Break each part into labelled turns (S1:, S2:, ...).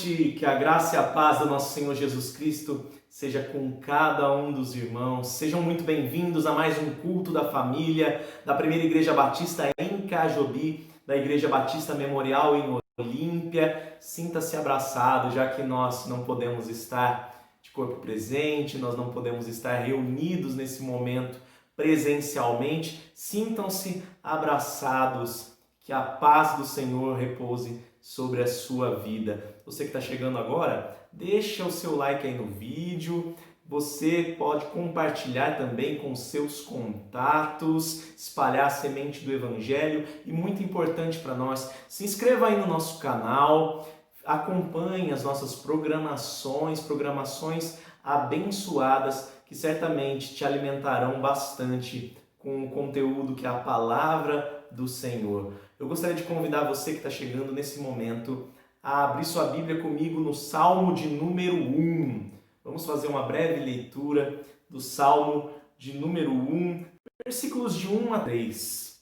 S1: noite, que a graça e a paz do nosso Senhor Jesus Cristo seja com cada um dos irmãos. Sejam muito bem-vindos a mais um culto da família da Primeira Igreja Batista em Cajobi, da Igreja Batista Memorial em Olímpia. Sinta-se abraçado, já que nós não podemos estar de corpo presente, nós não podemos estar reunidos nesse momento presencialmente. Sintam-se abraçados, que a paz do Senhor repouse sobre a sua vida. Você que está chegando agora, deixa o seu like aí no vídeo. Você pode compartilhar também com seus contatos, espalhar a semente do Evangelho e, muito importante para nós, se inscreva aí no nosso canal, acompanhe as nossas programações abençoadas que certamente te alimentarão bastante com o conteúdo que é a palavra do Senhor. Eu gostaria de convidar você que está chegando nesse momento a abrir sua Bíblia comigo no Salmo de número 1. Vamos fazer uma breve leitura do Salmo de número 1, versículos de 1 a 3.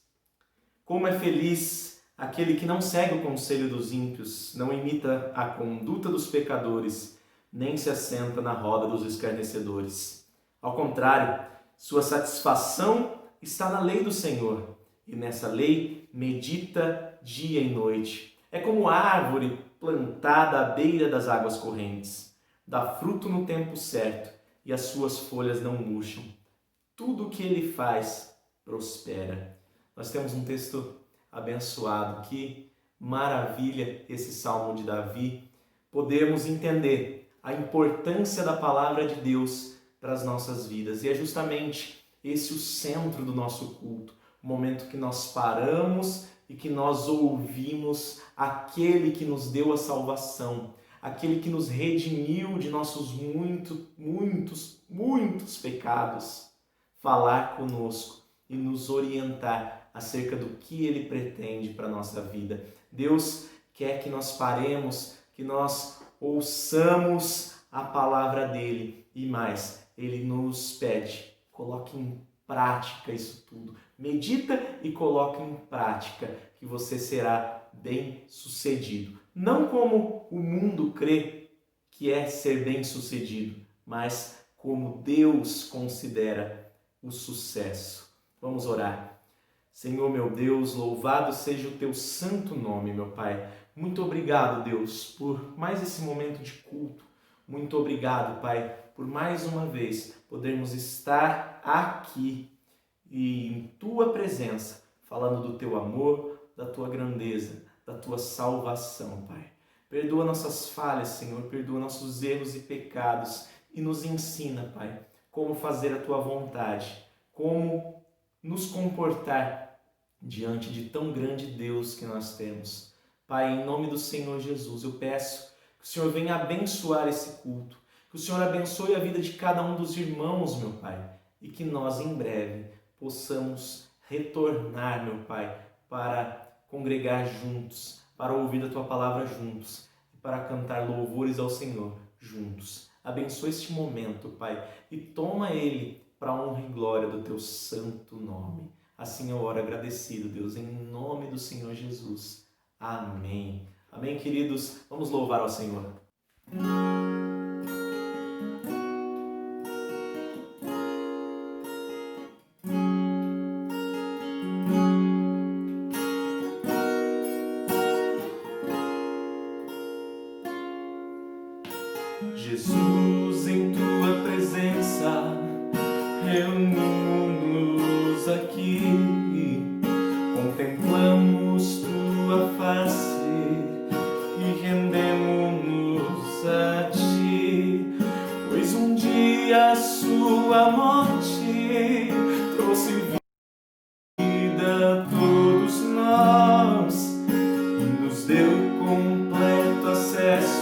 S1: Como é feliz aquele que não segue o conselho dos ímpios, não imita a conduta dos pecadores, nem se assenta na roda dos escarnecedores. Ao contrário, sua satisfação está na lei do Senhor, e nessa lei medita dia e noite. É como árvore plantada à beira das águas correntes. Dá fruto no tempo certo, e as suas folhas não murcham. Tudo o que ele faz prospera. Nós temos um texto abençoado. Que maravilha esse Salmo de Davi. Podemos entender a importância da palavra de Deus para as nossas vidas. E é justamente esse o centro do nosso culto. O momento que nós paramos e que nós ouvimos aquele que nos deu a salvação, aquele que nos redimiu de nossos muitos pecados, falar conosco e nos orientar acerca do que ele pretende para a nossa vida. Deus quer que nós paremos, que nós ouçamos a palavra dele e mais, ele nos pede, coloque em prática isso tudo. Medita e coloca em prática que você será bem-sucedido. Não como o mundo crê que é ser bem-sucedido, mas como Deus considera o sucesso. Vamos orar. Senhor meu Deus, louvado seja o teu santo nome, meu Pai. Muito obrigado, Deus, por mais esse momento de culto. Muito obrigado, Pai, por mais uma vez podermos estar aqui e em tua presença, falando do teu amor, da tua grandeza, da tua salvação, Pai. Perdoa nossas falhas, Senhor, perdoa nossos erros e pecados e nos ensina, Pai, como fazer a tua vontade, como nos comportar diante de tão grande Deus que nós temos. Pai, em nome do Senhor Jesus, eu peço que o Senhor venha abençoar esse culto, que o Senhor abençoe a vida de cada um dos irmãos, meu Pai, e que nós em breve possamos retornar, meu Pai, para congregar juntos, para ouvir a Tua palavra juntos e para cantar louvores ao Senhor juntos. Abençoa este momento, Pai, e toma ele para a honra e glória do Teu santo nome. Assim eu oro agradecido, Deus, em nome do Senhor Jesus. Amém. Amém, queridos? Vamos louvar ao Senhor. Jesus, em tua presença, reunimos-nos aqui, contemplamos tua face e rendemos-nos a ti, pois um dia a sua morte trouxe vida a todos nós e nos deu completo acesso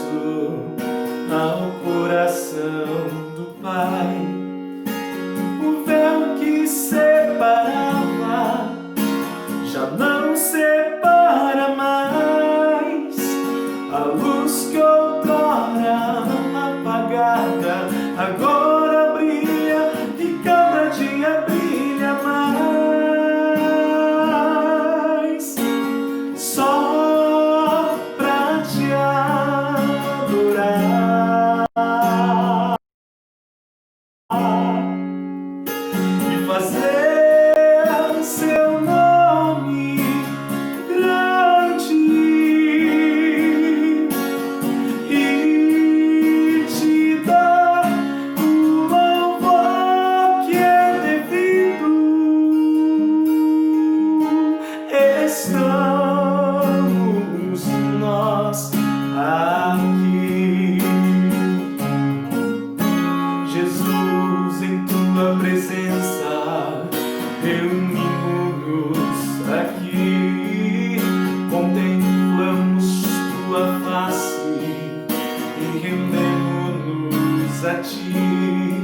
S1: ao coração do Pai. O véu que separava já não separa mais. A luz que outrora apagada agora brilha e cada dia brilha mais. fazer seu nome grande e te dar o louvor que é devido. Estamos nós aqui, Jesus, em tua presença, reunimos-nos aqui, contemplamos tua face e rendemos-nos a ti,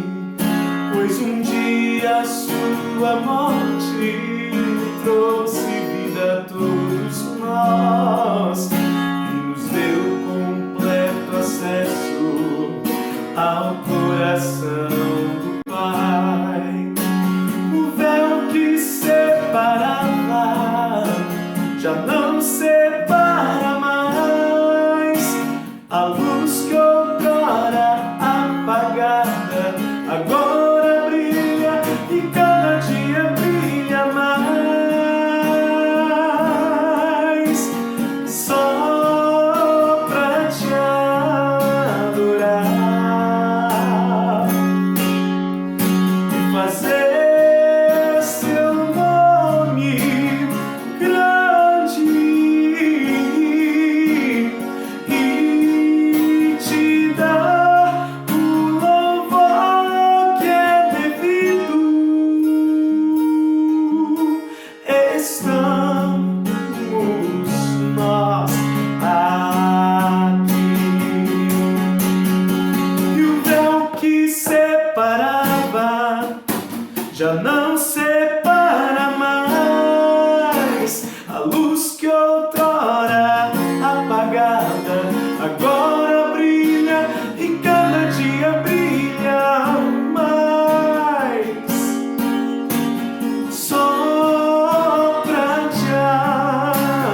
S1: pois um dia a sua morte trouxe vida a todos nós e nos deu completo acesso ao coração do Pai. O véu que separava já não separa mais. A luz que outrora apagada agora brilha e cada dia brilha mais. Só pra te adorar, fazer seu nome grande e te dar o louvor que é devido. Estamos nós aqui, e o véu que separava já não separa mais. A luz que outrora apagada agora brilha e cada dia brilha mais. Só pra te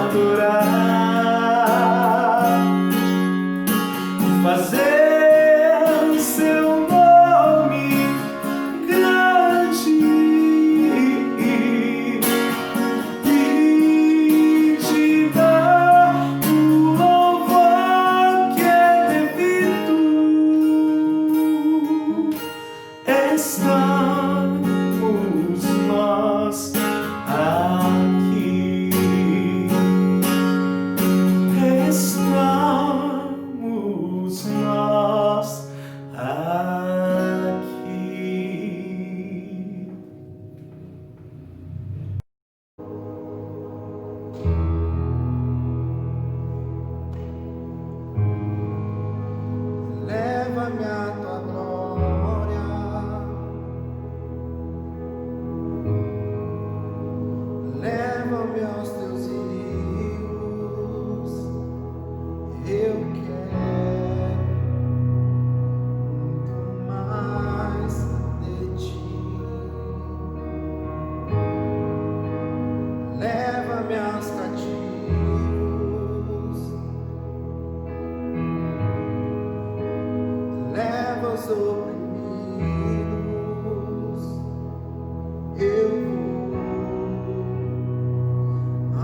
S1: adorar, fazer seu nome grande e te dar o louvor que é devido. Estamos nós aqui, estamos nós aqui.
S2: Leva-me à tua glória, leva-me aos teus rios. Eu quero muito mais de ti. Leva-me aos cativos, leva os oprimidos. Eu vou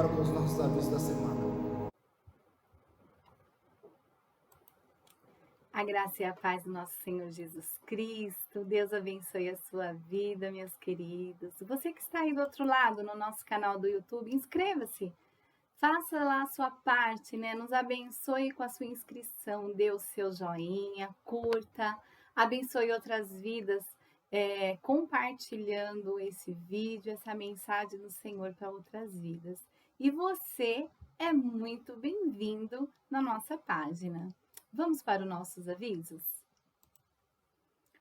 S2: agora com os nossos avisos da semana.
S3: A graça e a paz do nosso Senhor Jesus Cristo. Deus abençoe a sua vida, meus queridos. Você que está aí do outro lado, no nosso canal do YouTube, inscreva-se. Faça lá a sua parte, né? Nos abençoe com a sua inscrição. Dê o seu joinha, curta. Abençoe outras vidas, compartilhando esse vídeo, essa mensagem do Senhor para outras vidas. E você é muito bem-vindo na nossa página. Vamos para os nossos avisos?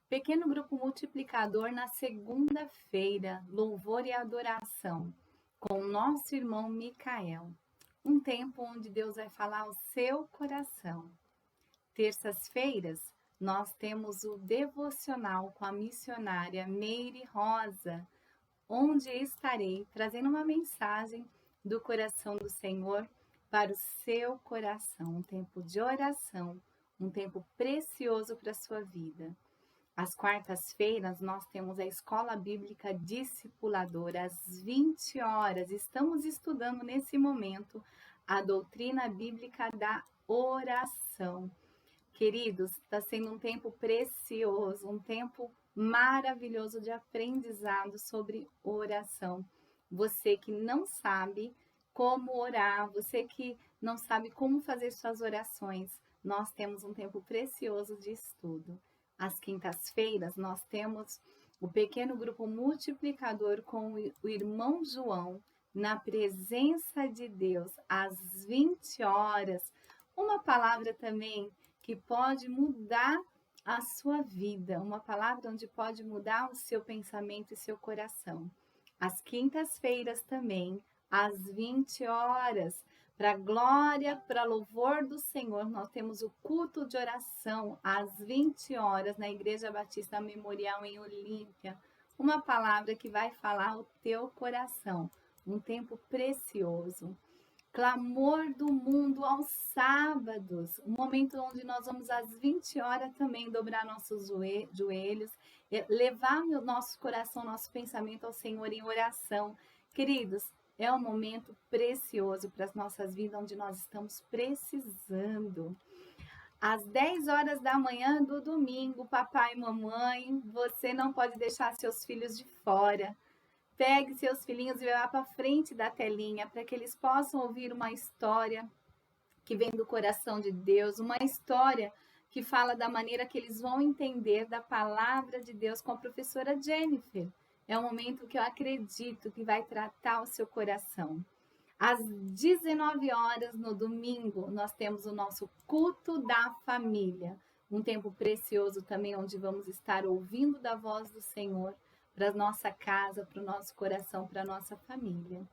S3: Pequeno grupo multiplicador na segunda-feira, louvor e adoração, com o nosso irmão Micael. Um tempo onde Deus vai falar ao seu coração. Terças-feiras, nós temos o devocional com a missionária Meire Rosa, onde estarei trazendo uma mensagem do coração do Senhor para o seu coração, um tempo de oração, um tempo precioso para a sua vida. Às quartas-feiras, nós temos a Escola Bíblica Discipuladora, às 20 horas. Estamos estudando nesse momento a doutrina bíblica da oração. Queridos, está sendo um tempo precioso, um tempo maravilhoso de aprendizado sobre oração. Você que não sabe como orar, você que não sabe como fazer suas orações, nós temos um tempo precioso de estudo. Às quintas-feiras, nós temos o pequeno grupo multiplicador com o irmão João, na presença de Deus, às 20 horas. Uma palavra também que pode mudar a sua vida, uma palavra onde pode mudar o seu pensamento e seu coração. Às quintas-feiras também, às 20 horas, para glória, para louvor do Senhor, nós temos o culto de oração às 20 horas na Igreja Batista Memorial em Olímpia. Uma palavra que vai falar o teu coração, um tempo precioso. Clamor do mundo aos sábados, um momento onde nós vamos às 20 horas também dobrar nossos joelhos, levar o nosso coração, nosso pensamento ao Senhor em oração. Queridos, é um momento precioso para as nossas vidas, onde nós estamos precisando. Às 10 horas da manhã do domingo, papai e mamãe, você não pode deixar seus filhos de fora. Pegue seus filhinhos e vá para frente da telinha, para que eles possam ouvir uma história que vem do coração de Deus, uma história que fala da maneira que eles vão entender da palavra de Deus com a professora Jennifer. É um momento que eu acredito que vai tratar o seu coração. Às 19 horas no domingo, nós temos o nosso culto da família. Um tempo precioso também, onde vamos estar ouvindo da voz do Senhor para a nossa casa, para o nosso coração, para a nossa família.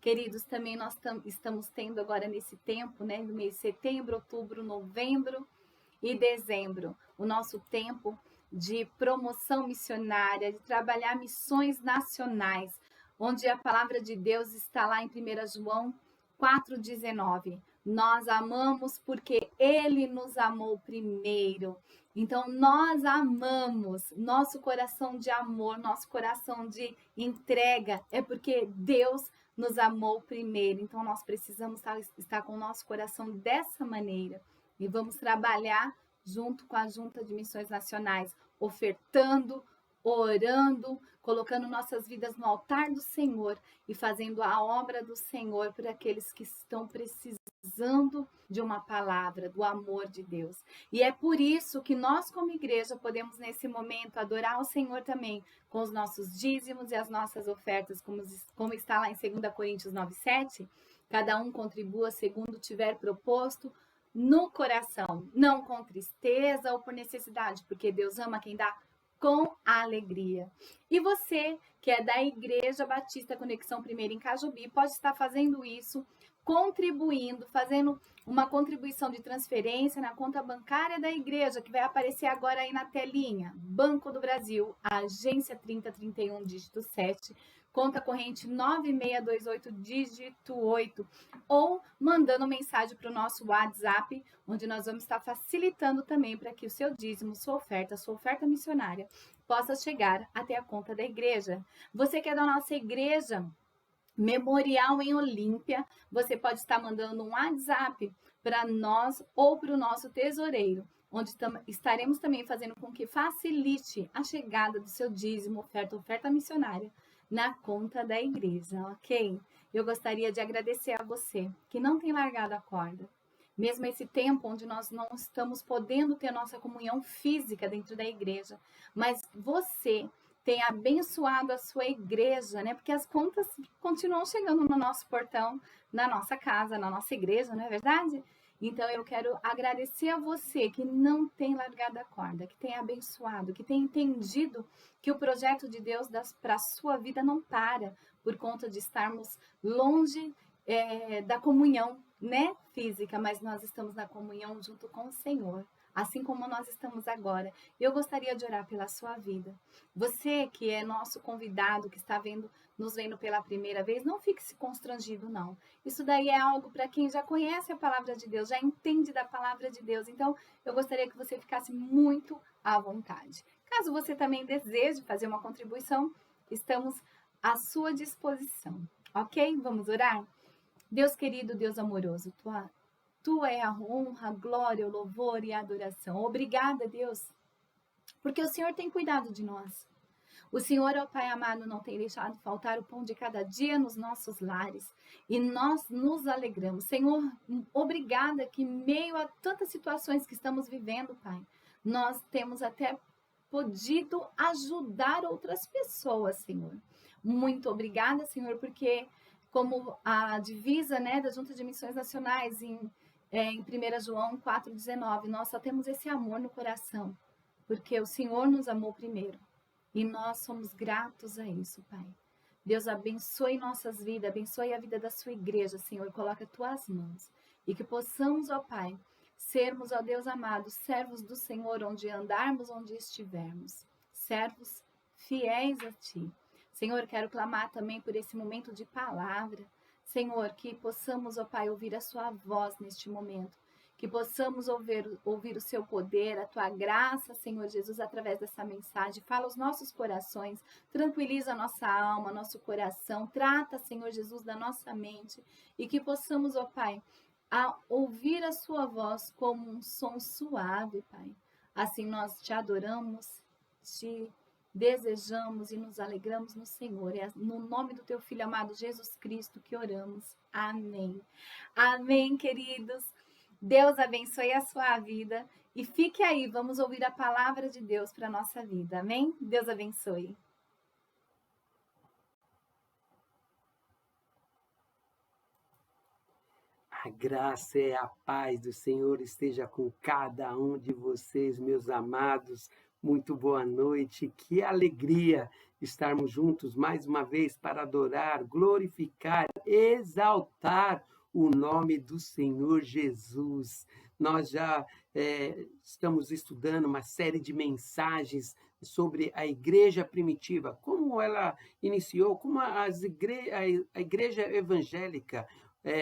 S3: Queridos, também nós estamos tendo agora nesse tempo, né, do mês de setembro, outubro, novembro e dezembro, o nosso tempo de promoção missionária, de trabalhar missões nacionais, onde a palavra de Deus está lá em 1 João 4,19. Nós amamos porque Ele nos amou primeiro. Então, nós amamos, nosso coração de amor, nosso coração de entrega, é porque Deus nos amou primeiro. Então, nós precisamos estar com o nosso coração dessa maneira. E vamos trabalhar junto com a Junta de Missões Nacionais, ofertando, orando, colocando nossas vidas no altar do Senhor e fazendo a obra do Senhor para aqueles que estão precisando de uma palavra, do amor de Deus. E é por isso que nós, como igreja, podemos nesse momento adorar o Senhor também com os nossos dízimos e as nossas ofertas, como está lá em 2 Coríntios 9:7. Cada um contribua segundo tiver proposto no coração, não com tristeza ou por necessidade, porque Deus ama quem dá com alegria. E você, que é da Igreja Batista Conexão Primeira em Cajubi, pode estar fazendo isso, contribuindo, fazendo uma contribuição de transferência na conta bancária da igreja, que vai aparecer agora aí na telinha. Banco do Brasil, agência 3031, dígito 7, conta corrente 9628, dígito 8, ou mandando mensagem para o nosso WhatsApp, onde nós vamos estar facilitando também para que o seu dízimo, sua oferta missionária, possa chegar até a conta da igreja. Você que é da nossa igreja, Memorial em Olímpia. Você pode estar mandando um WhatsApp para nós ou para o nosso tesoureiro, onde estaremos também fazendo com que facilite a chegada do seu dízimo, oferta missionária na conta da igreja, ok? Eu gostaria de agradecer a você que não tem largado a corda. Mesmo esse tempo onde nós não estamos podendo ter nossa comunhão física dentro da igreja, mas você tem abençoado a sua igreja, né? Porque as contas continuam chegando no nosso portão, na nossa casa, na nossa igreja, não é verdade? Então eu quero agradecer a você que não tem largado a corda, que tem abençoado, que tem entendido que o projeto de Deus para a sua vida não para por conta de estarmos longe da comunhão, né, física, mas nós estamos na comunhão junto com o Senhor, assim como nós estamos agora. Eu gostaria de orar pela sua vida. Você que é nosso convidado, que está nos vendo pela primeira vez, não fique se constrangido, não. Isso daí é algo para quem já conhece a palavra de Deus, já entende da palavra de Deus. Então, eu gostaria que você ficasse muito à vontade. Caso você também deseje fazer uma contribuição, estamos à sua disposição. Ok? Vamos orar? Deus querido, Deus amoroso, tua é a honra, a glória, o louvor e a adoração. Obrigada, Deus, porque o Senhor tem cuidado de nós. O Senhor, ó Pai amado, não tem deixado faltar o pão de cada dia nos nossos lares. E nós nos alegramos. Senhor, obrigada que, em meio a tantas situações que estamos vivendo, Pai, nós temos até podido ajudar outras pessoas, Senhor. Muito obrigada, Senhor, porque como a divisa, né, da Junta de Missões Nacionais em 1 João 4,19, nós só temos esse amor no coração, porque o Senhor nos amou primeiro. E nós somos gratos a isso, Pai. Deus abençoe nossas vidas, abençoe a vida da sua igreja, Senhor, coloca tuas mãos. E que possamos, ó Pai, sermos, ó Deus amado, servos do Senhor, onde andarmos, onde estivermos. Servos fiéis a Ti. Senhor, quero clamar também por esse momento de palavra. Senhor, que possamos, ó Pai, ouvir a sua voz neste momento. Que possamos ouvir o seu poder, a tua graça, Senhor Jesus, através dessa mensagem. Fala aos nossos corações, tranquiliza a nossa alma, nosso coração. Trata, Senhor Jesus, da nossa mente. E que possamos, ó Pai, ouvir a sua voz como um som suave, Pai. Assim nós te adoramos, te desejamos e nos alegramos no Senhor. É no nome do teu Filho amado Jesus Cristo que oramos. Amém. Amém, queridos. Deus abençoe a sua vida e fique aí, vamos ouvir a palavra de Deus para a nossa vida. Amém? Deus abençoe.
S4: A graça e a paz do Senhor esteja com cada um de vocês, meus amados. Muito boa noite, que alegria estarmos juntos mais uma vez para adorar, glorificar, exaltar o nome do Senhor Jesus. Nós já estamos estudando uma série de mensagens sobre a igreja primitiva, como ela iniciou, como a igreja evangélica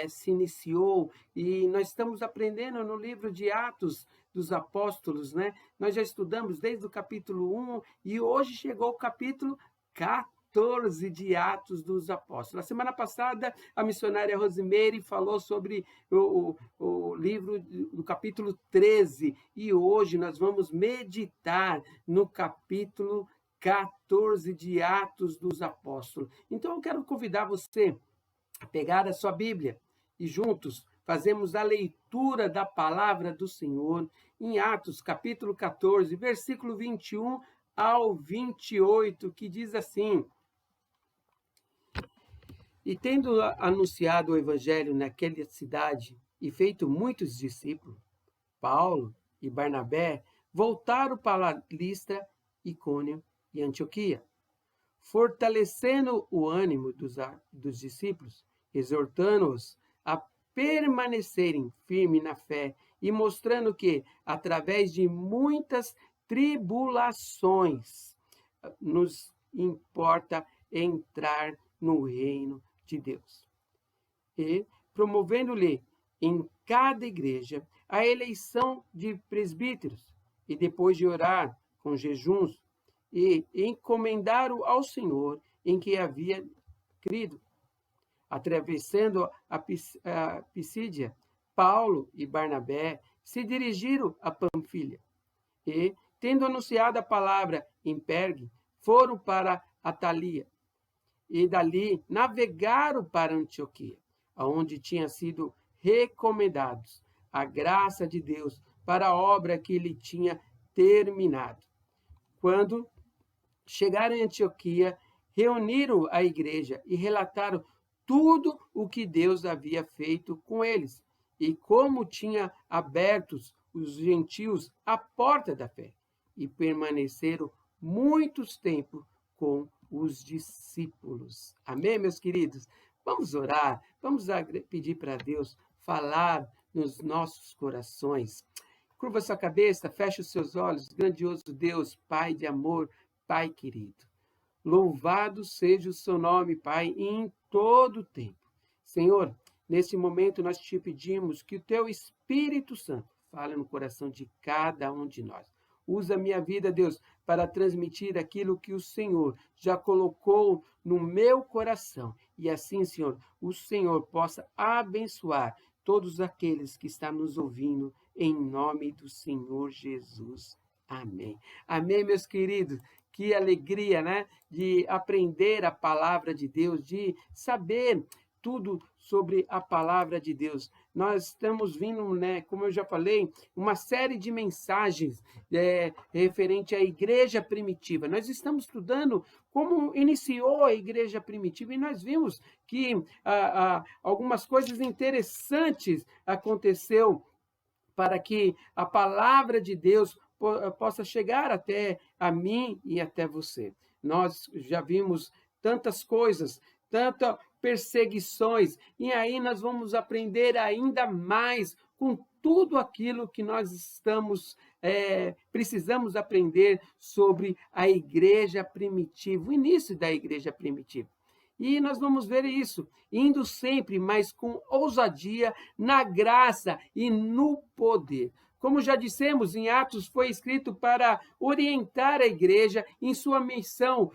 S4: se iniciou, e nós estamos aprendendo no livro de Atos dos Apóstolos, né? Nós já estudamos desde o capítulo 1 e hoje chegou o capítulo 14 de Atos dos Apóstolos. Na semana passada, a missionária Rosimeire falou sobre o livro do capítulo 13 e hoje nós vamos meditar no capítulo 14 de Atos dos Apóstolos. Então eu quero convidar você a pegar a sua Bíblia e juntos fazemos a leitura da palavra do Senhor em Atos capítulo 14, versículo 21 ao 28, que diz assim: E tendo anunciado o evangelho naquela cidade e feito muitos discípulos, Paulo e Barnabé voltaram para Listra, Icônio e Antioquia, fortalecendo o ânimo dos discípulos, exortando-os a permanecerem firmes na fé e mostrando que, através de muitas tribulações, nos importa entrar no reino de Deus. E promovendo-lhe em cada igreja a eleição de presbíteros, e depois de orar com jejuns, e encomendaram ao Senhor em que havia crido, Atravessando a Pisídia, Paulo e Barnabé se dirigiram a Panfilha e, tendo anunciado a palavra em Pergue, foram para Atalia e dali navegaram para Antioquia, onde tinham sido recomendados a graça de Deus para a obra que ele tinha terminado. Quando chegaram em Antioquia, reuniram a igreja e relataram tudo o que Deus havia feito com eles e como tinha abertos os gentios à porta da fé, e permaneceram muitos tempos com os discípulos. Amém, meus queridos? Vamos orar, vamos pedir para Deus falar nos nossos corações. Curva sua cabeça, feche os seus olhos, grandioso Deus, Pai de amor, Pai querido. Louvado seja o seu nome, Pai, em todo o tempo. Senhor, nesse momento nós te pedimos que o teu Espírito Santo fale no coração de cada um de nós. Usa a minha vida, Deus, para transmitir aquilo que o Senhor já colocou no meu coração. E assim, Senhor, o Senhor possa abençoar todos aqueles que estão nos ouvindo, em nome do Senhor Jesus. Amém. Amém, meus queridos. Que alegria, né? De aprender a palavra de Deus, de saber tudo sobre a palavra de Deus. Nós estamos vindo, né, como eu já falei, uma série de mensagens referente à igreja primitiva. Nós estamos estudando como iniciou a igreja primitiva e nós vimos que algumas coisas interessantes aconteceu para que a palavra de Deus possa chegar até a mim e até você. Nós já vimos tantas coisas, tantas perseguições, e aí nós vamos aprender ainda mais com tudo aquilo que nós precisamos aprender sobre a igreja primitiva, o início da igreja primitiva. E nós vamos ver isso, indo sempre, mas com ousadia, na graça e no poder. Como já dissemos, em Atos foi escrito para orientar a igreja em sua missão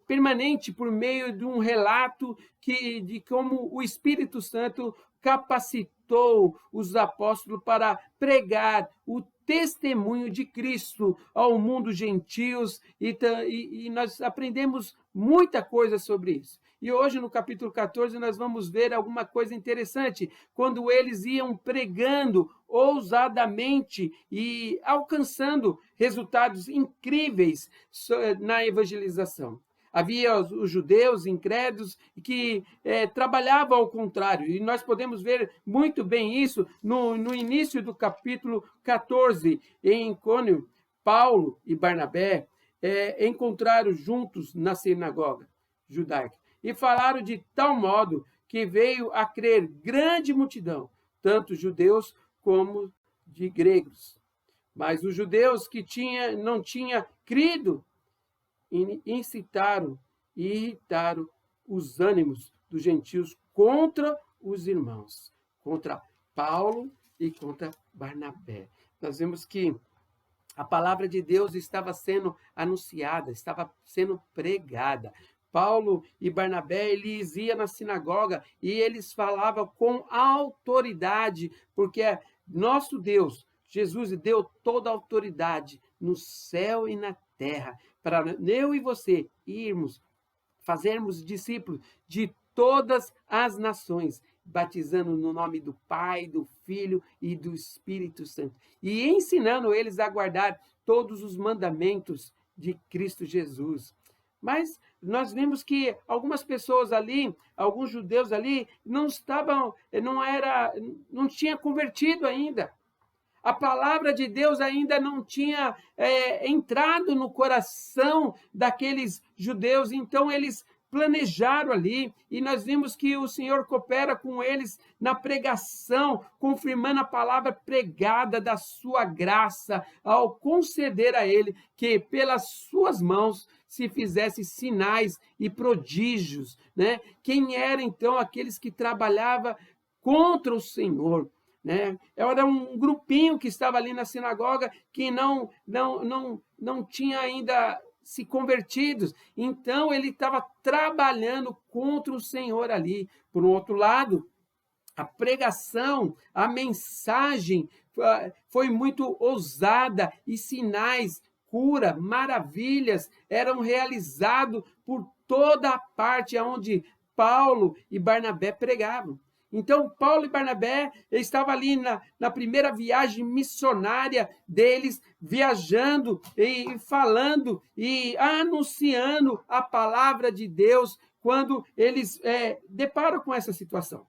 S4: permanente por meio de um relato de como o Espírito Santo capacitou os apóstolos para pregar o testemunho de Cristo ao mundo gentios, e nós aprendemos muita coisa sobre isso. E hoje, no capítulo 14, nós vamos ver alguma coisa interessante, quando eles iam pregando ousadamente e alcançando resultados incríveis na evangelização. Havia os judeus incrédulos que trabalhavam ao contrário, e nós podemos ver muito bem isso no início do capítulo 14, em Icônio. Paulo e Barnabé encontraram juntos na sinagoga judaica e falaram de tal modo que veio a crer grande multidão, tanto judeus como de gregos. Mas os judeus que não tinham crido incitaram e irritaram os ânimos dos gentios contra os irmãos, contra Paulo e contra Barnabé. Nós vemos que a palavra de Deus estava sendo anunciada, estava sendo pregada. Paulo e Barnabé, eles iam na sinagoga e eles falavam com autoridade, porque nosso Deus, Jesus, deu toda a autoridade no céu e na terra, para eu e você fazermos discípulos de todas as nações, batizando no nome do Pai, do Filho e do Espírito Santo, e ensinando eles a guardar todos os mandamentos de Cristo Jesus. Mas nós vimos que algumas pessoas ali, alguns judeus ali, não tinham convertido ainda. A palavra de Deus ainda não tinha entrado no coração daqueles judeus, então eles planejaram ali, e nós vimos que o Senhor coopera com eles na pregação, confirmando a palavra pregada da sua graça, ao conceder a ele que pelas suas mãos se fizesse sinais e prodígios, né? Quem eram então aqueles que trabalhavam contra o Senhor, né? Era um grupinho que estava ali na sinagoga que não tinha ainda se convertidos. Então, ele estava trabalhando contra o Senhor ali. Por um outro lado, a pregação, a mensagem foi muito ousada e sinais, cura, maravilhas eram realizados por toda a parte onde Paulo e Barnabé pregavam. Então, Paulo e Barnabé estavam ali na primeira viagem missionária deles, viajando e falando e anunciando a palavra de Deus quando eles deparam com essa situação.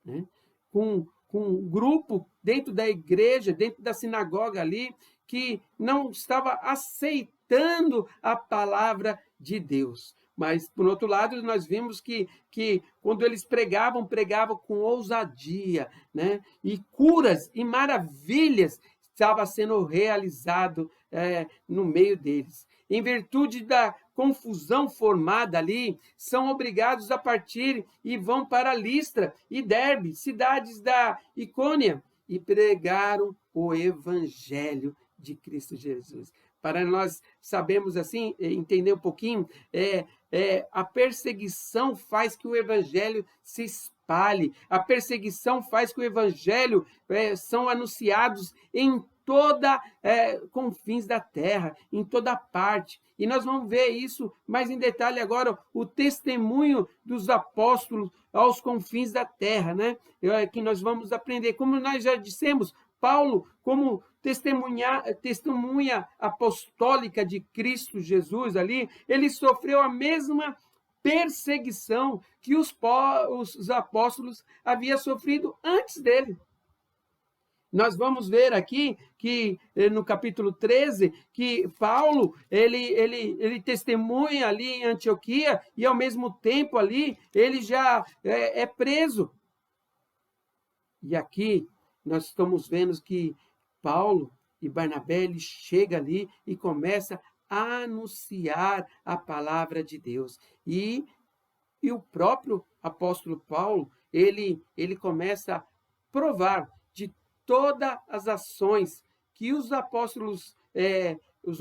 S4: Né? Com um grupo dentro da igreja, dentro da sinagoga ali, que não estava aceitando a palavra de Deus. Mas, por outro lado, nós vimos que quando eles pregavam com ousadia, né? E curas e maravilhas estavam sendo realizado no meio deles. Em virtude da confusão formada ali, são obrigados a partir e vão para Listra e Derbe, cidades da Icônia, e pregaram o evangelho de Cristo Jesus. Para nós sabermos assim, entender um pouquinho, a perseguição faz que o evangelho se espalhe. A perseguição faz que o evangelho são anunciados em toda confins da terra, em toda parte. E nós vamos ver isso mais em detalhe agora, o testemunho dos apóstolos aos confins da terra, né? Que nós vamos aprender. Como nós já dissemos, Paulo, como testemunha apostólica de Cristo Jesus ali, ele sofreu a mesma perseguição que os apóstolos haviam sofrido antes dele. Nós vamos ver aqui que no capítulo 13, que Paulo, ele testemunha ali em Antioquia e ao mesmo tempo ali ele já é preso. E aqui nós estamos vendo que Paulo e Barnabé, ele chega ali e começa a anunciar a palavra de Deus. E o próprio apóstolo Paulo, ele começa a provar de todas as ações que os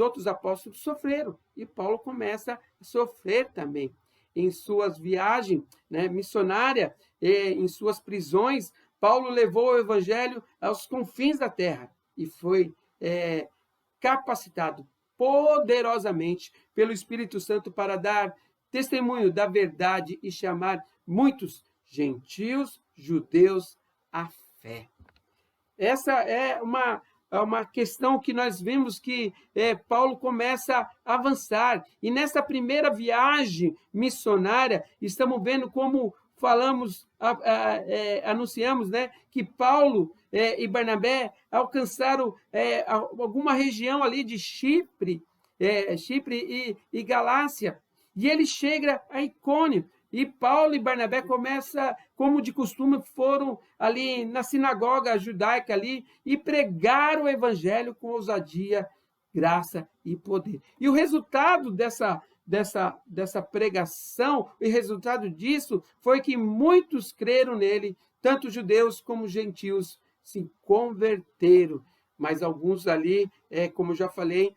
S4: outros apóstolos sofreram. E Paulo começa a sofrer também. Em suas viagens missionárias, em suas prisões, Paulo levou o evangelho aos confins da terra e foi capacitado poderosamente pelo Espírito Santo para dar testemunho da verdade e chamar muitos gentios, judeus à fé. Essa é uma questão que nós vemos que Paulo começa a avançar. E nessa primeira viagem missionária, estamos vendo como anunciamos, né, que Paulo e Barnabé alcançaram alguma região ali de Chipre e Galácia. E ele chega a Icônio. E Paulo e Barnabé começam, como de costume, foram ali na sinagoga judaica ali e pregaram o evangelho com ousadia, graça e poder. E o resultado dessa pregação, o resultado disso foi que muitos creram nele, tanto judeus como gentios se converteram. Mas alguns ali, como já falei,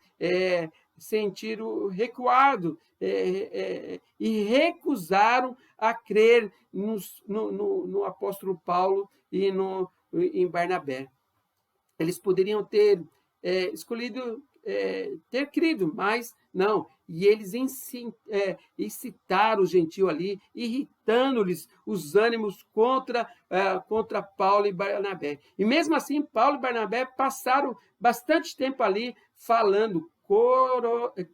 S4: sentiram recuado e recusaram a crer no apóstolo Paulo e em Barnabé. Eles poderiam ter escolhido ter crido, mas não. E eles incitaram o gentio ali, irritando-lhes os ânimos contra Paulo e Barnabé. E mesmo assim, Paulo e Barnabé passaram bastante tempo ali falando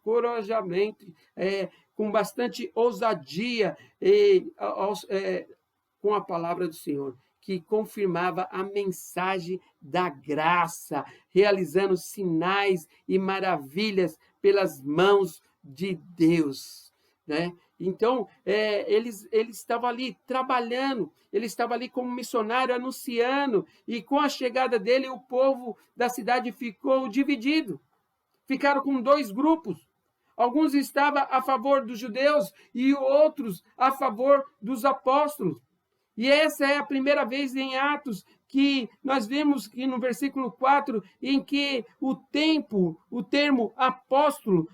S4: corajosamente, com bastante ousadia com a palavra do Senhor, que confirmava a mensagem da graça, realizando sinais e maravilhas pelas mãos de Deus, né? Então, ele estava ali trabalhando, ele estava ali como missionário, anunciando, e com a chegada dele, o povo da cidade ficou dividido. Ficaram com dois grupos. Alguns estavam a favor dos judeus e outros a favor dos apóstolos. E essa é a primeira vez em Atos que nós vemos que no versículo 4, em que o termo apóstolo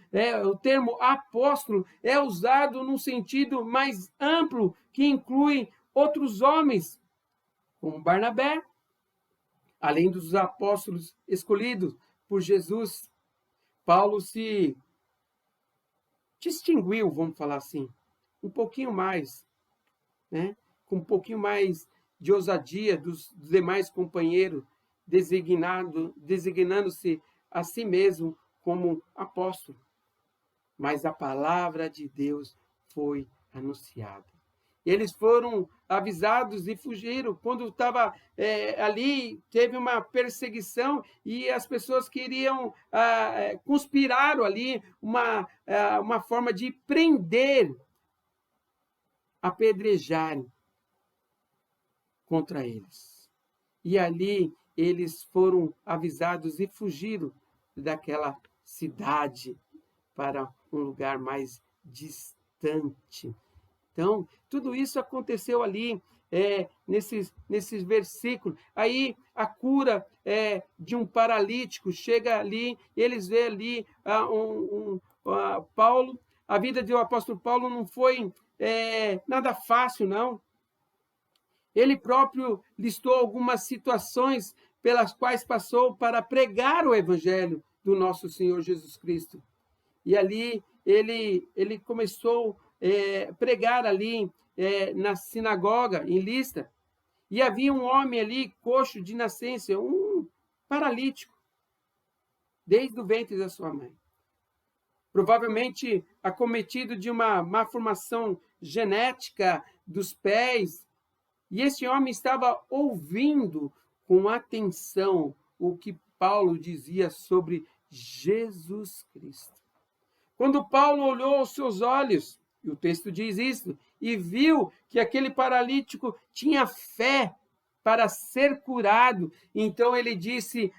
S4: é usado num sentido mais amplo, que inclui outros homens, como Barnabé, além dos apóstolos escolhidos por Jesus. Paulo se distinguiu, vamos falar assim, um pouquinho mais, né? Com um pouquinho mais de ousadia dos demais companheiros, designando-se a si mesmo como apóstolo. Mas a palavra de Deus foi anunciada. Eles foram avisados e fugiram. Quando estava ali, teve uma perseguição e as pessoas queriam, conspiraram ali uma forma de prender, apedrejarem contra eles. E ali eles foram avisados e fugiram daquela cidade para um lugar mais distante. Então, tudo isso aconteceu ali, nesses versículos. Aí, a cura de um paralítico chega ali, eles vê ali Paulo. A vida do apóstolo Paulo não foi nada fácil, não. Ele próprio listou algumas situações pelas quais passou para pregar o evangelho do nosso Senhor Jesus Cristo. E ali ele começou a pregar ali na sinagoga, em Listra. E havia um homem ali, coxo de nascença, um paralítico, desde o ventre da sua mãe. Provavelmente acometido de uma malformação genética dos pés. E esse homem estava ouvindo com atenção o que Paulo dizia sobre Jesus Cristo. Quando Paulo olhou aos seus olhos, e o texto diz isso, e viu que aquele paralítico tinha fé para ser curado, então ele disse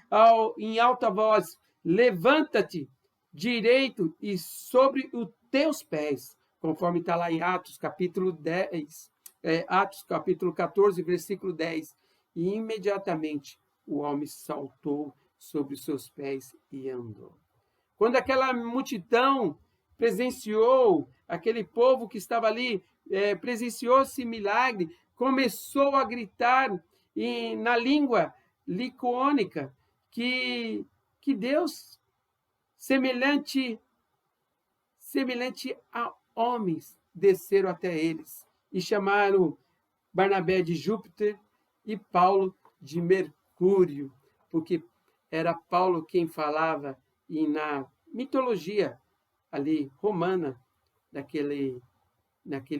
S4: em alta voz: levanta-te direito e sobre os teus pés, conforme está lá em Atos capítulo 10, Atos capítulo 14, versículo 10. E imediatamente o homem saltou sobre os seus pés e andou. Quando aquela multidão presenciou, aquele povo que estava ali, presenciou esse milagre, começou a gritar na língua licônica que Deus, semelhante a homens, desceram até eles e chamaram Barnabé de Júpiter e Paulo de Mercúrio, porque era Paulo quem falava, e na mitologia ali romana naquele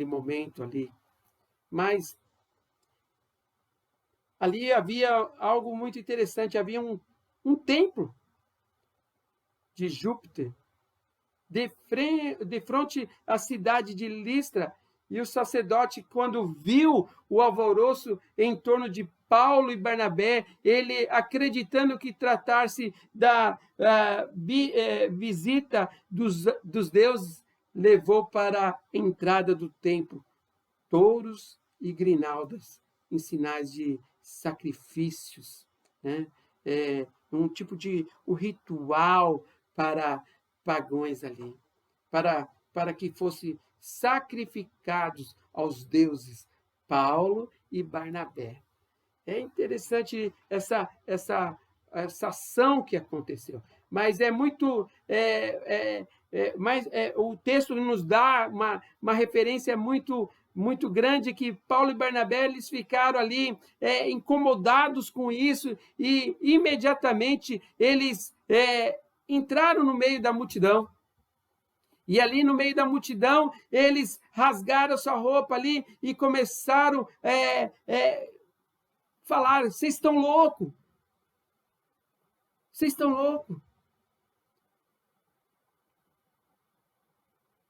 S4: momento ali. Mas ali havia algo muito interessante, havia um templo de Júpiter de frente à cidade de Listra, e o sacerdote, quando viu o alvoroço em torno de Paulo e Barnabé, ele, acreditando que tratasse da visita dos deuses, levou para a entrada do templo touros e grinaldas, em sinais de sacrifícios, né? Um tipo de um ritual para pagãos ali, para que fossem sacrificados aos deuses Paulo e Barnabé. É interessante essa ação que aconteceu, mas é muito, o texto nos dá uma referência muito grande, que Paulo e Barnabé, eles ficaram ali incomodados com isso, e imediatamente eles entraram no meio da multidão. E ali no meio da multidão, eles rasgaram sua roupa ali e começaram a falar: vocês estão loucos? Vocês estão loucos?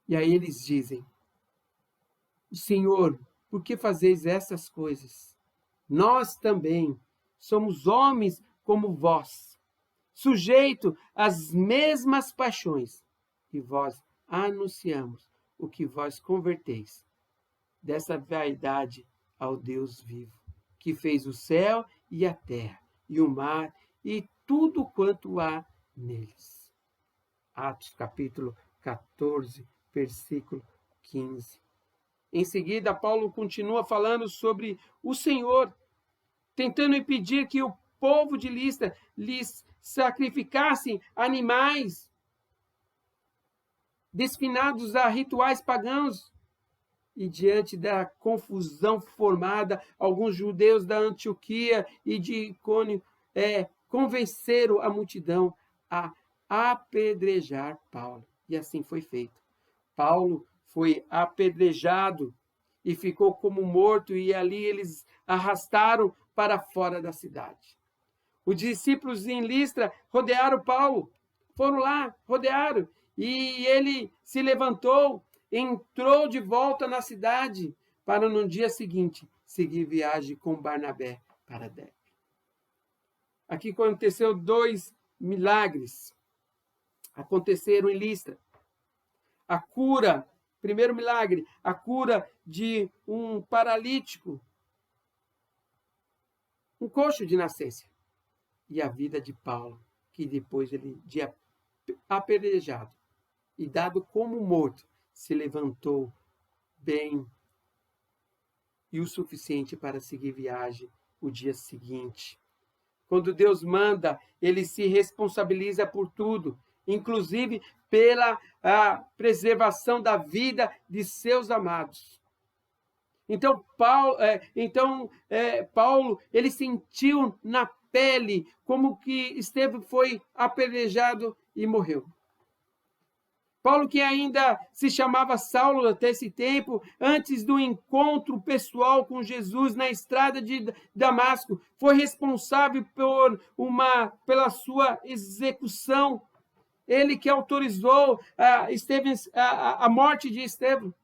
S4: E aí eles dizem: Senhor, por que fazeis essas coisas? Nós também somos homens como vós, sujeitos às mesmas paixões, e vós anunciamos o que vós converteis dessa vaidade ao Deus vivo, que fez o céu e a terra, e o mar, e tudo quanto há neles. Atos capítulo 14, versículo 15. Em seguida, Paulo continua falando sobre o Senhor, tentando impedir que o povo de Listra lhes sacrificassem animais destinados a rituais pagãos. E diante da confusão formada, alguns judeus da Antioquia e de Icônio convenceram a multidão a apedrejar Paulo. E assim foi feito. Paulo foi apedrejado e ficou como morto, e ali eles arrastaram para fora da cidade. Os discípulos em Listra rodearam Paulo, foram lá, rodearam, e ele se levantou, entrou de volta na cidade para no dia seguinte seguir viagem com Barnabé para Derbe. Aqui aconteceu 2 milagres. Aconteceram em Listra. A cura, primeiro milagre, a cura de um paralítico, um coxo de nascença. E a vida de Paulo, que depois ele, de apedrejado e dado como morto, se levantou bem e o suficiente para seguir viagem o dia seguinte. Quando Deus manda, ele se responsabiliza por tudo, inclusive pela preservação da vida de seus amados. Então, Paulo, ele sentiu na pele como que Estevão foi apedrejado e morreu. Paulo, que ainda se chamava Saulo até esse tempo, antes do encontro pessoal com Jesus na estrada de Damasco, foi responsável pela sua execução. Ele que autorizou a morte de Estevão.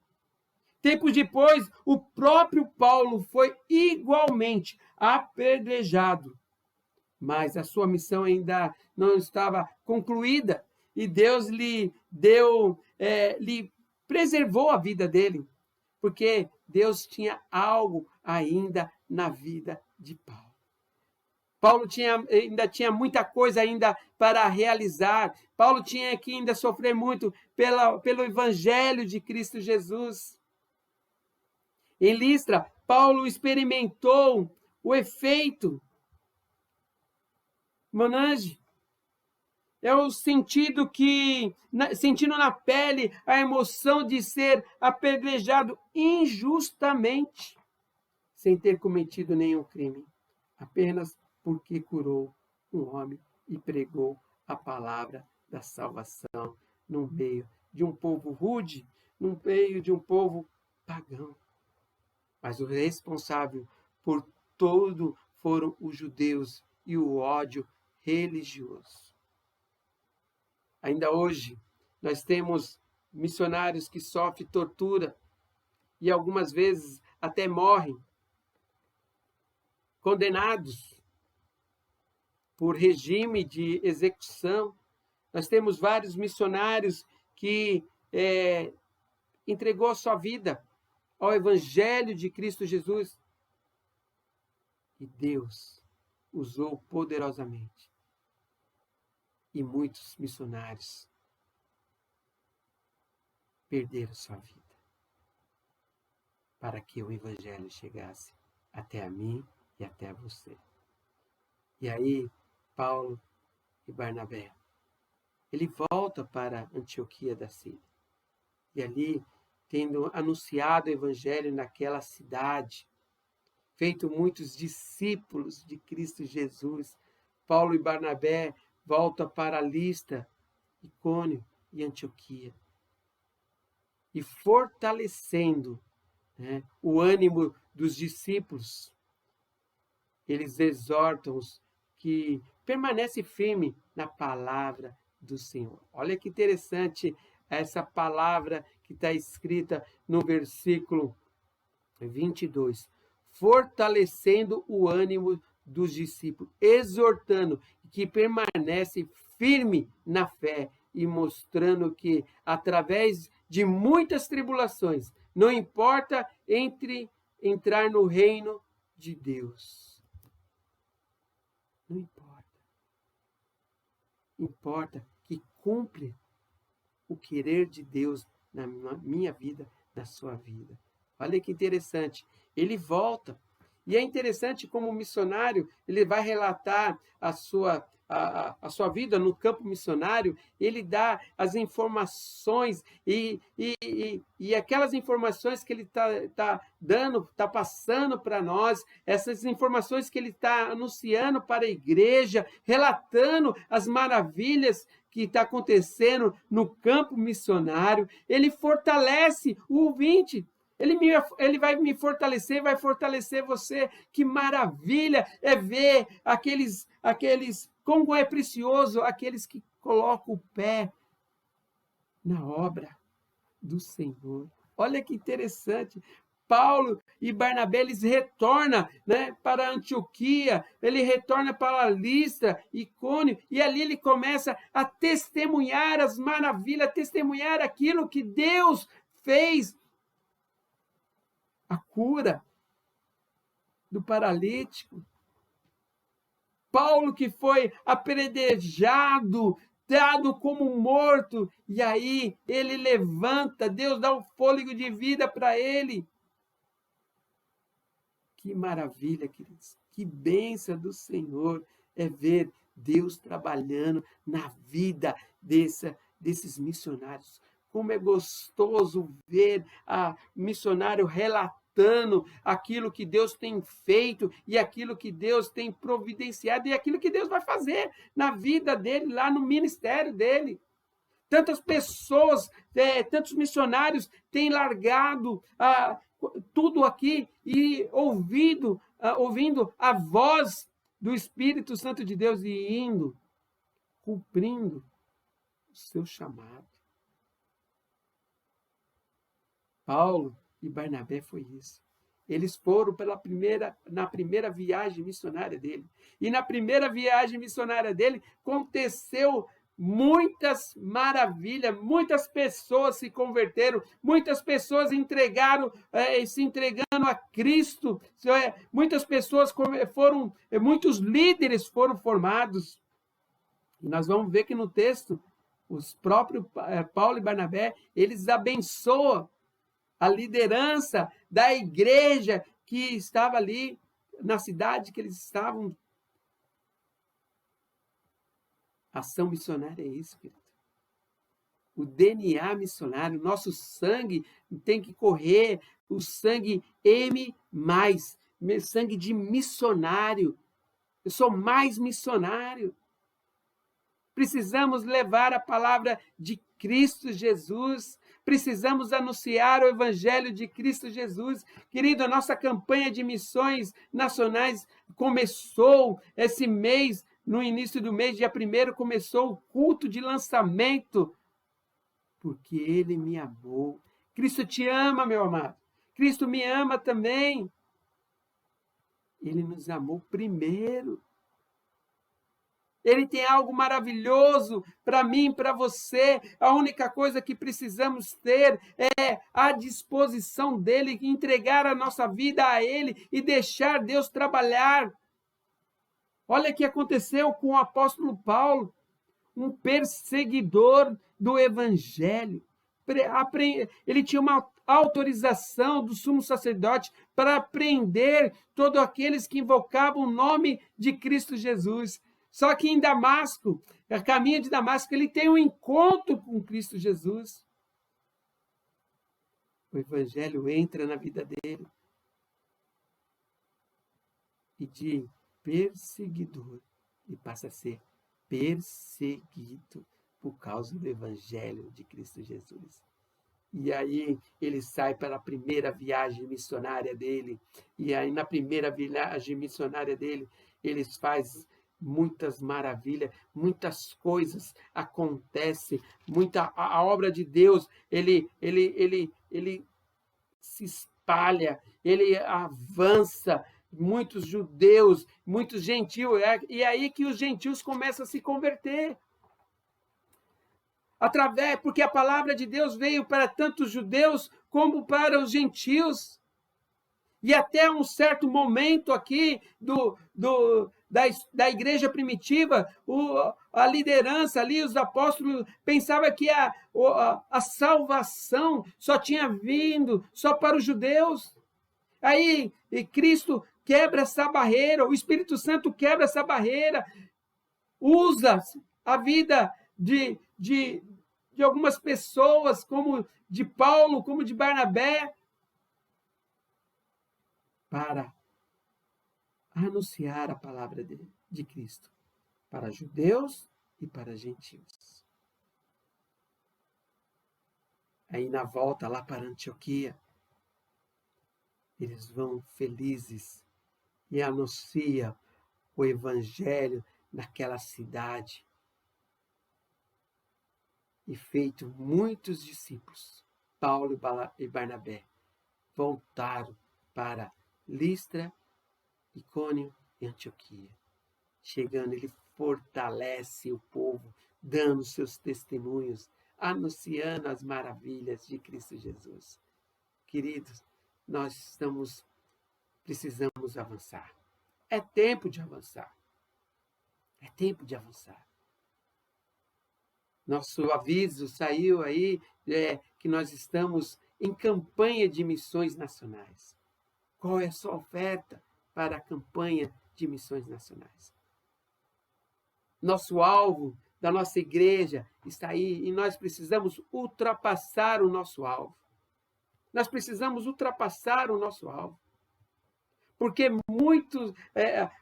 S4: Tempos depois, o próprio Paulo foi igualmente apedrejado. Mas a sua missão ainda não estava concluída. E Deus lhe preservou a vida dele, porque Deus tinha algo ainda na vida de Paulo. Paulo ainda tinha muita coisa ainda para realizar. Paulo tinha que ainda sofrer muito pelo evangelho de Cristo Jesus. Em Listra, Paulo experimentou o efeito Monange. É o sentindo na pele a emoção de ser apedrejado injustamente, sem ter cometido nenhum crime, apenas porque curou um homem e pregou a palavra da salvação no meio de um povo rude, no meio de um povo pagão. Mas o responsável por todo foram os judeus e o ódio religioso. Ainda hoje, nós temos missionários que sofrem tortura e algumas vezes até morrem, condenados por regime de execução. Nós temos vários missionários que entregou a sua vida ao Evangelho de Cristo Jesus. E Deus usou poderosamente. E muitos missionários perderam sua vida para que o Evangelho chegasse até a mim e até a você. E aí, Paulo e Barnabé, ele volta para Antioquia da Síria. E ali, tendo anunciado o Evangelho naquela cidade, feito muitos discípulos de Cristo Jesus, Paulo e Barnabé volta para Listra, Icônio e Antioquia. E fortalecendo o ânimo dos discípulos, eles exortam-os que permanece firme na palavra do Senhor. Olha que interessante essa palavra que está escrita no versículo 22. Fortalecendo o ânimo dos discípulos, exortando que permanece firme na fé e mostrando que, através de muitas tribulações, não importa entre entrar no reino de Deus. Não importa. Importa que cumpre o querer de Deus na minha vida, na sua vida. Olha que interessante. Ele volta. E é interessante como missionário, ele vai relatar a sua vida no campo missionário, ele dá as informações e aquelas informações que ele está dando, está passando para nós, essas informações que ele está anunciando para a igreja, relatando as maravilhas que está acontecendo no campo missionário, ele fortalece o ouvinte. Ele vai me fortalecer, vai fortalecer você. Que maravilha é ver aqueles, como é precioso aqueles que colocam o pé na obra do Senhor. Olha que interessante. Paulo e Barnabé, eles retornam, né, para Antioquia, ele retorna para Listra, Icônio, e ali ele começa a testemunhar as maravilhas, a testemunhar aquilo que Deus fez. A cura do paralítico. Paulo que foi apedrejado, dado como morto, e aí ele levanta, Deus dá um fôlego de vida para ele. Que maravilha, queridos. Que bênção do Senhor é ver Deus trabalhando na vida desses missionários. Como é gostoso ver a missionário relatando aquilo que Deus tem feito e aquilo que Deus tem providenciado e aquilo que Deus vai fazer na vida dele, lá no ministério dele. Tantas pessoas, tantos missionários têm largado tudo aqui e ouvindo a voz do Espírito Santo de Deus e indo, cumprindo o seu chamado. Paulo e Barnabé foi isso. Eles foram na primeira viagem missionária dele. E na primeira viagem missionária dele aconteceu muitas maravilhas, muitas pessoas se converteram, muitas pessoas se entregando a Cristo, muitas pessoas muitos líderes foram formados. E nós vamos ver que no texto, os próprios Paulo e Barnabé, eles abençoam a liderança da igreja que estava ali na cidade que eles estavam. Ação missionária é isso, querido. O DNA missionário, nosso sangue tem que correr, o sangue M+, sangue de missionário. Eu sou mais missionário. Precisamos levar a palavra de Cristo Jesus. Precisamos anunciar o Evangelho de Cristo Jesus. Querido, a nossa campanha de missões nacionais começou esse mês, no início do mês, dia 1º, começou o culto de lançamento, porque Ele me amou. Cristo te ama, meu amado. Cristo me ama também. Ele nos amou primeiro. Ele tem algo maravilhoso para mim, para você. A única coisa que precisamos ter é a disposição dele, entregar a nossa vida a ele e deixar Deus trabalhar. Olha o que aconteceu com o apóstolo Paulo, um perseguidor do evangelho. Ele tinha uma autorização do sumo sacerdote para prender todos aqueles que invocavam o nome de Cristo Jesus. Só que em Damasco, a caminho de Damasco, ele tem um encontro com Cristo Jesus. O evangelho entra na vida dele. E de perseguidor, ele passa a ser perseguido por causa do evangelho de Cristo Jesus. E aí ele sai para a primeira viagem missionária dele. E aí na primeira viagem missionária dele, ele faz muitas maravilhas, muitas coisas acontecem, a obra de Deus, ele se espalha, ele avança, muitos judeus, muitos gentios, e é aí que os gentios começam a se converter. Porque a palavra de Deus veio para tanto os judeus como para os gentios. E até um certo momento aqui da igreja primitiva, a liderança ali, os apóstolos, pensava que a salvação só tinha vindo só para os judeus. Aí e Cristo quebra essa barreira, o Espírito Santo quebra essa barreira, usa a vida de algumas pessoas, como de Paulo, como de Barnabé, para anunciar a palavra de Cristo para judeus e para gentios. Aí na volta lá para Antioquia, eles vão felizes e anunciam o evangelho naquela cidade. E feito muitos discípulos, Paulo e Barnabé voltaram para Listra, Icônio e Antioquia. Chegando, ele fortalece o povo, dando seus testemunhos, anunciando as maravilhas de Cristo Jesus. Queridos, nós precisamos avançar. É tempo de avançar. É tempo de avançar. Nosso aviso saiu aí que nós estamos em campanha de missões nacionais. Qual é a sua oferta para a campanha de missões nacionais? Nosso alvo da nossa igreja está aí e nós precisamos ultrapassar o nosso alvo. Nós precisamos ultrapassar o nosso alvo. Porque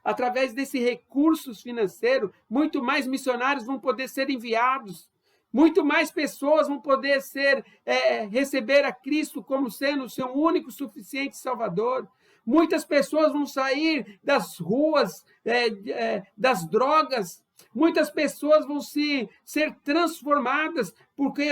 S4: através desses recursos financeiros, muito mais missionários vão poder ser enviados. Muito mais pessoas vão poder receber a Cristo como sendo o seu único, suficiente Salvador. Muitas pessoas vão sair das ruas, das drogas. Muitas pessoas vão ser transformadas, porque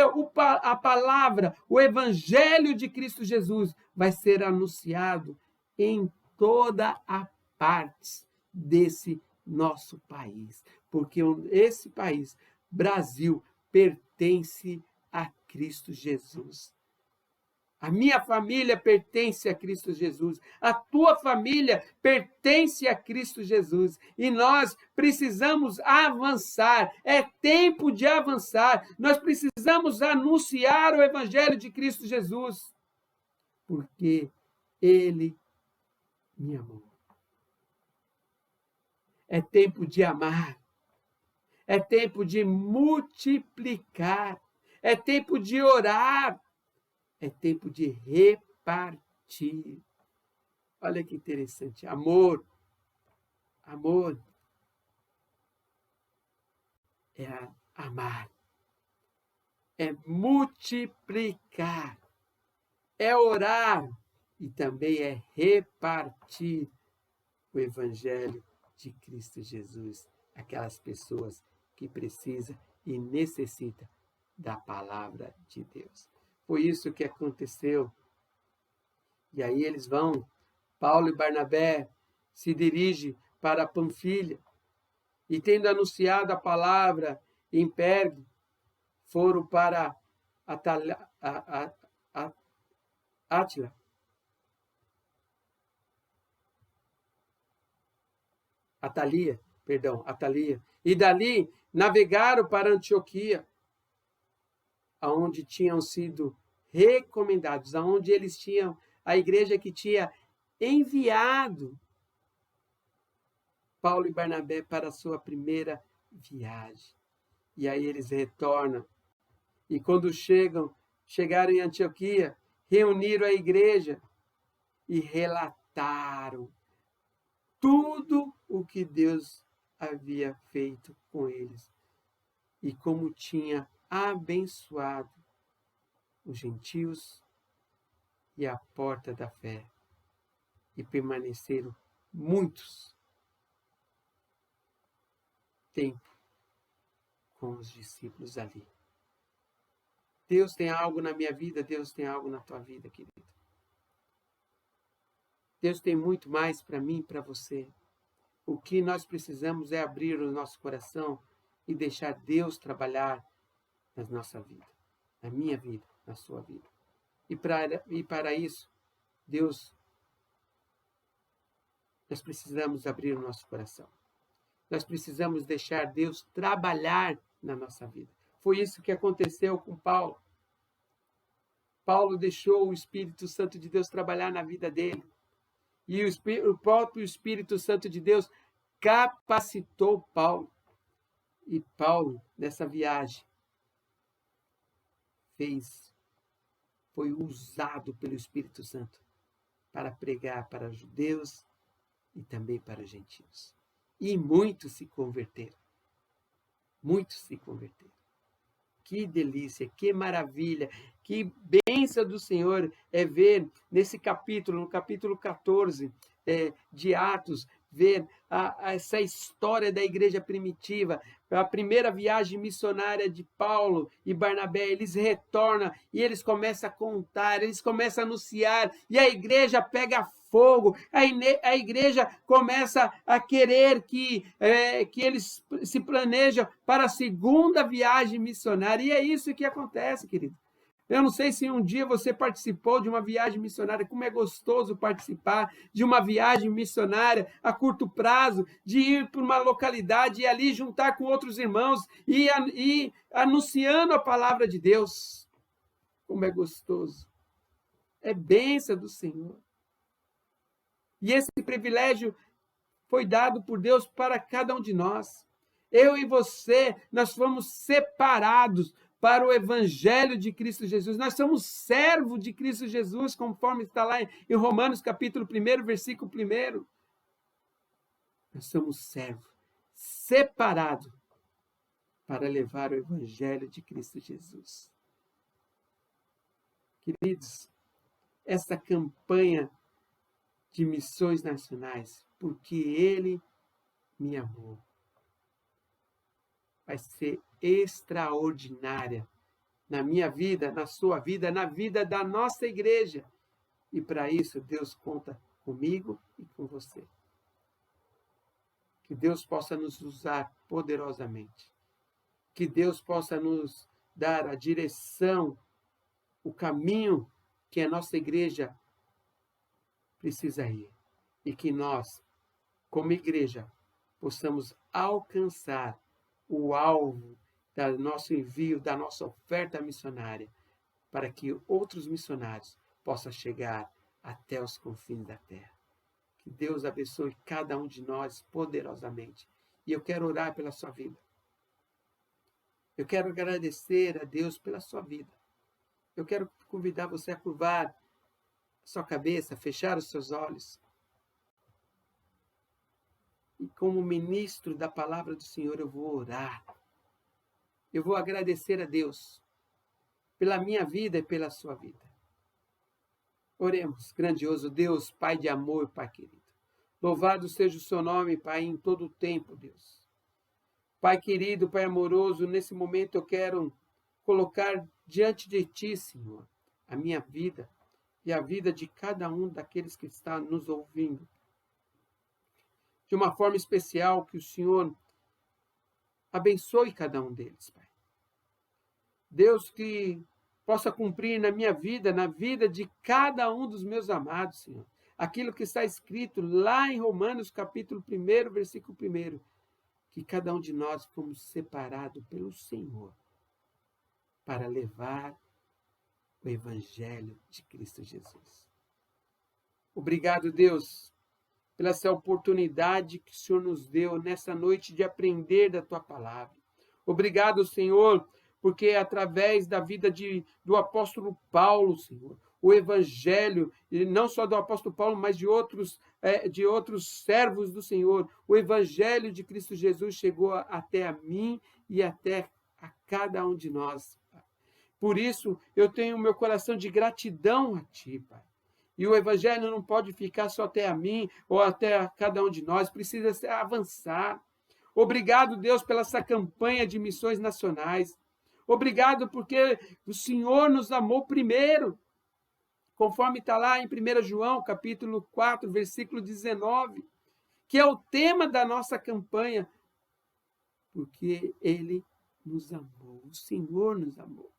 S4: a palavra, o Evangelho de Cristo Jesus vai ser anunciado em toda a parte desse nosso país. Porque esse país, Brasil, pertence a Cristo Jesus. A minha família pertence a Cristo Jesus. A tua família pertence a Cristo Jesus. E nós precisamos avançar. É tempo de avançar. Nós precisamos anunciar o Evangelho de Cristo Jesus. Porque Ele me amou. É tempo de amar. É tempo de multiplicar. É tempo de orar. É tempo de repartir. Olha que interessante. Amor. Amor é amar. É multiplicar. É orar. E também é repartir o Evangelho de Cristo Jesus. Aquelas pessoas que precisam e necessitam da palavra de Deus. Foi isso que aconteceu. E aí eles vão, Paulo e Barnabé se dirigem para Panfilha e, tendo anunciado a palavra em Pergue, foram para Atalia, e dali navegaram para Antioquia, aonde tinham sido recomendados, aonde eles tinham, a igreja que tinha enviado Paulo e Barnabé para a sua primeira viagem. E aí eles retornam. E quando chegaram em Antioquia, reuniram a igreja e relataram tudo o que Deus havia feito com eles e como tinha abençoado os gentios e a porta da fé. E permaneceram muitos tempo com os discípulos ali. Deus tem algo na minha vida, Deus tem algo na tua vida, querido. Deus tem muito mais para mim e para você. O que nós precisamos é abrir o nosso coração e deixar Deus trabalhar na nossa vida, na minha vida, na sua vida. E para isso, Deus nós precisamos abrir o nosso coração. Nós precisamos deixar Deus trabalhar na nossa vida. Foi isso que aconteceu com Paulo. Paulo deixou o Espírito Santo de Deus trabalhar na vida dele. E o próprio Espírito Santo de Deus capacitou Paulo. E Paulo, nessa viagem, foi usado pelo Espírito Santo para pregar para judeus e também para gentios. E muitos se converteram. Muitos se converteram. Que delícia, que maravilha, que bênção do Senhor é ver nesse capítulo, no capítulo 14 de Atos, ver essa história da igreja primitiva, a primeira viagem missionária de Paulo e Barnabé. Eles retornam e eles começam a contar, eles começam a anunciar, e a igreja pega fogo, a igreja começa a querer que eles se planejam para a segunda viagem missionária, e é isso que acontece, querido. Eu não sei se um dia você participou de uma viagem missionária, como é gostoso participar de uma viagem missionária a curto prazo, de ir para uma localidade e ali juntar com outros irmãos e anunciando a palavra de Deus. Como é gostoso. É bênção do Senhor. E esse privilégio foi dado por Deus para cada um de nós. Eu e você, nós fomos separados para o Evangelho de Cristo Jesus. Nós somos servos de Cristo Jesus, conforme está lá em Romanos, capítulo 1, versículo 1. Nós somos servos, separados para levar o Evangelho de Cristo Jesus. Queridos, essa campanha de missões nacionais, porque Ele me amou, vai ser extraordinária na minha vida, na sua vida, na vida da nossa igreja. E para isso, Deus conta comigo e com você. Que Deus possa nos usar poderosamente. Que Deus possa nos dar a direção, o caminho que a nossa igreja precisa ir. E que nós, como igreja, possamos alcançar o alvo do nosso envio, da nossa oferta missionária, para que outros missionários possam chegar até os confins da terra. Que Deus abençoe cada um de nós poderosamente. E eu quero orar pela sua vida. Eu quero agradecer a Deus pela sua vida. Eu quero convidar você a curvar a sua cabeça, fechar os seus olhos. E como ministro da palavra do Senhor, eu vou orar. Eu vou agradecer a Deus pela minha vida e pela sua vida. Oremos, grandioso Deus, Pai de amor, Pai querido. Louvado seja o seu nome, Pai, em todo o tempo, Deus. Pai querido, Pai amoroso, nesse momento eu quero colocar diante de Ti, Senhor, a minha vida e a vida de cada um daqueles que está nos ouvindo. De uma forma especial, que o Senhor abençoe cada um deles, Pai. Deus, que possa cumprir na minha vida, na vida de cada um dos meus amados, Senhor, aquilo que está escrito lá em Romanos, capítulo 1, versículo 1, que cada um de nós fomos separados pelo Senhor para levar o Evangelho de Cristo Jesus. Obrigado, Deus, pela essa oportunidade que o Senhor nos deu nessa noite de aprender da Tua palavra. Obrigado, Senhor, porque através da vida do apóstolo Paulo, Senhor, o Evangelho, e não só do apóstolo Paulo, mas de outros servos do Senhor, o Evangelho de Cristo Jesus chegou até a mim e até a cada um de nós. Por isso, eu tenho meu coração de gratidão a Ti, Pai. E o Evangelho não pode ficar só até a mim ou até a cada um de nós, precisa avançar. Obrigado, Deus, pela essa campanha de missões nacionais. Obrigado porque o Senhor nos amou primeiro, conforme está lá em 1 João, capítulo 4, versículo 19, que é o tema da nossa campanha, porque Ele nos amou, o Senhor nos amou.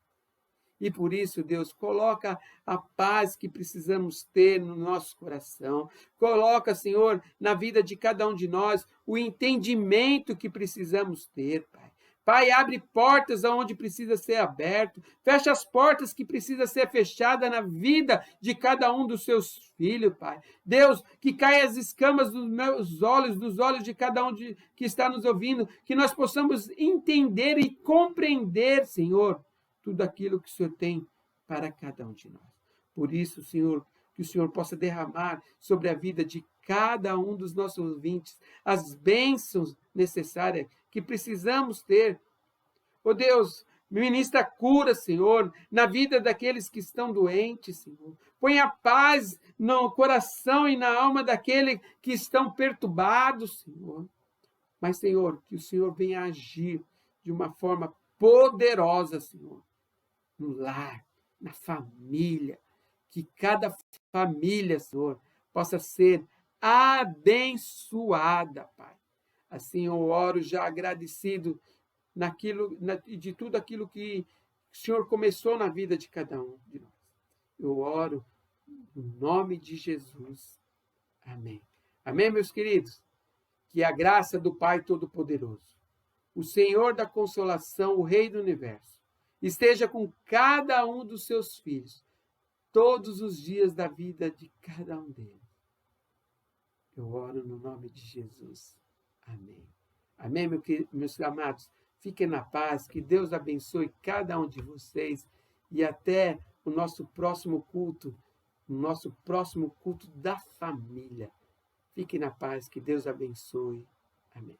S4: E por isso, Deus, coloca a paz que precisamos ter no nosso coração. Coloca, Senhor, na vida de cada um de nós o entendimento que precisamos ter, Pai. Pai, abre portas aonde precisa ser aberto. Fecha as portas que precisa ser fechada na vida de cada um dos seus filhos, Pai. Deus, que caia as escamas dos meus olhos, dos olhos de cada um que está nos ouvindo, que nós possamos entender e compreender, Senhor, tudo aquilo que o Senhor tem para cada um de nós. Por isso, Senhor, que o Senhor possa derramar sobre a vida de cada um dos nossos ouvintes as bênçãos necessárias que precisamos ter. Ó Deus, ministra cura, Senhor, na vida daqueles que estão doentes, Senhor. Põe a paz no coração e na alma daqueles que estão perturbados, Senhor. Mas, Senhor, que o Senhor venha agir de uma forma poderosa, Senhor, no lar, na família, que cada família, Senhor, possa ser abençoada, Pai. Assim eu oro já agradecido de tudo aquilo que o Senhor começou na vida de cada um de nós. Eu oro no nome de Jesus. Amém. Amém, meus queridos? Que a graça do Pai Todo-Poderoso, o Senhor da consolação, o Rei do Universo, esteja com cada um dos seus filhos, todos os dias da vida de cada um deles. Eu oro no nome de Jesus. Amém. Amém, meus amados? Fiquem na paz, que Deus abençoe cada um de vocês e até o nosso próximo culto da família. Fiquem na paz, que Deus abençoe. Amém.